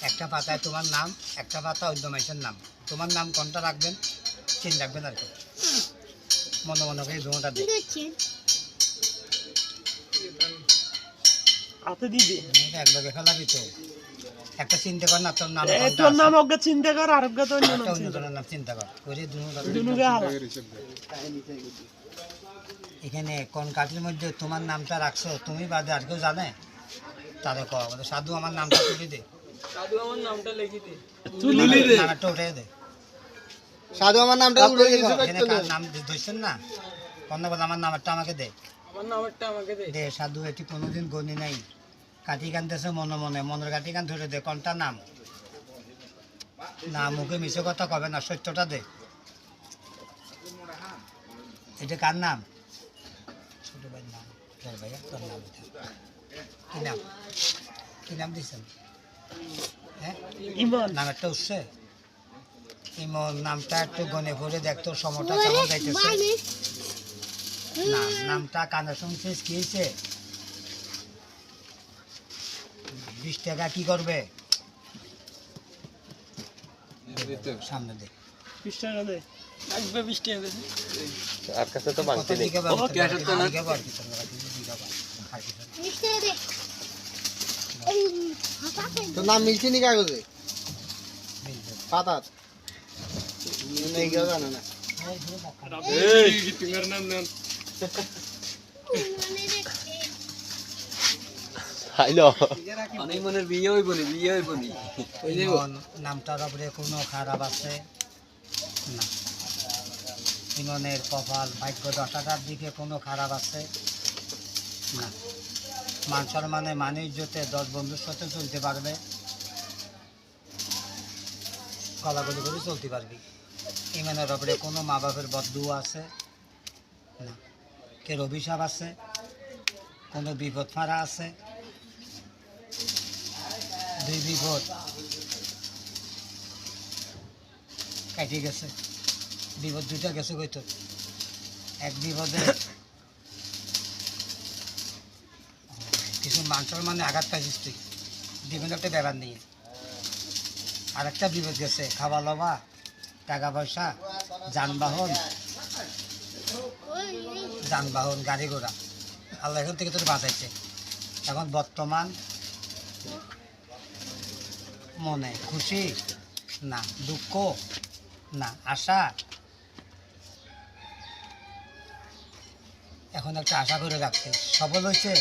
একটা পাতায় তোমার নাম, একটা পাতা অন্য মানুষের নাম। তোমার নাম কোনটা রাখবেন চিন রাখবেন আর কি, মনে মনে করে দুটা দেখ হাতে দিবি এক লগে ফেলাবি তো। একটা চিন্তা কর না তোর নাম তোর নাম অজ্ঞা চিন্তা কর আর অজ্ঞা তোর নাম অন্য জনের নাম চিন্তা কর করে দুনুকে হালা এখানে কোন কাঠির মধ্যে তোমার নামটা রাখছো তুমি বাদে আর কেউ জানে? তারে কও সাধু আমার নামটা তুলে দে, সাধু আমার নামটা লিখে দে, তুলি দে নামটা উঠে দে। সাধু আমার নামটা উড়ে গেছে এখানে কার নাম ধরছেন না, কন্যা বলে আমার নামটা আমাকে দে। আমার নামটা আমাকে দে। দে সাধু, এটি কোনোদিন গণি নাই, কাঠি কানতেছে মনে মনে, মনের কাঠি কান ধরে দে। কোনটা নাম? না মুখে মিছে কথা কবে না, সত্যটা দে। এটা কার নাম? ছোট ভাইয়ের নাম। তোর ভাইয়া তোর নাম কি নাম? কি নাম দিচ্ছেন? হ্যাঁ ইমন নাম একটা উঠছে ইমন। নামটা একটু গনে পড়ে দেখতো সময়টা কেমন যাইতেছে। না নামটা কানে শুনছিস কি হয়েছে? 20 টাকা কি করবে? সামনে দে। 20 টাকা দে লাগবে 20 টাকা করে। আর কাছে তো বাংতি নেই। তোর নাম মিলছে নি কাগজে পাতা নেই কেউ জানে না। আইলো অনেক মনের বিয়ে হইব নি, বিয়ে হইব নি। ইমন নামটার উপরে কোনো খারাপ আছে না? ইমনের কপাল ভাগ্য দশাটার দিকে কোনো খারাপ আছে না? মান সম্মানে মানে ইজ্জতে 10 বন্ধুর সাথে চলতে পারবে, গলাগলি করে চলতে পারবি। ইমনের উপরে কোনো মা বাপের বদদুয়া আছে না? কের অভিশাপ আছে? কোনো বিপদ ফাঁড়া আছে? 2 বিপদ কাটিয়ে গেছে, বিপদ 2টা গেছে কইতো। এক বিপদে কিছু মানুষের মানে আঘাত পাইছিস তুই বিভিন্ন একটা ব্যাপার নিয়ে। আর একটা বিপদ গেছে, খাওয়া লওয়া, টাকা পয়সা, যানবাহন, গাড়ি ঘোড়া। আল্লাহ এখান থেকে তোর বাঁচাইছে। এখন বর্তমান মনে খুশি না দুঃখ না আশা? এখন একটা আশা করে রাখছে, সফল হয়েছে।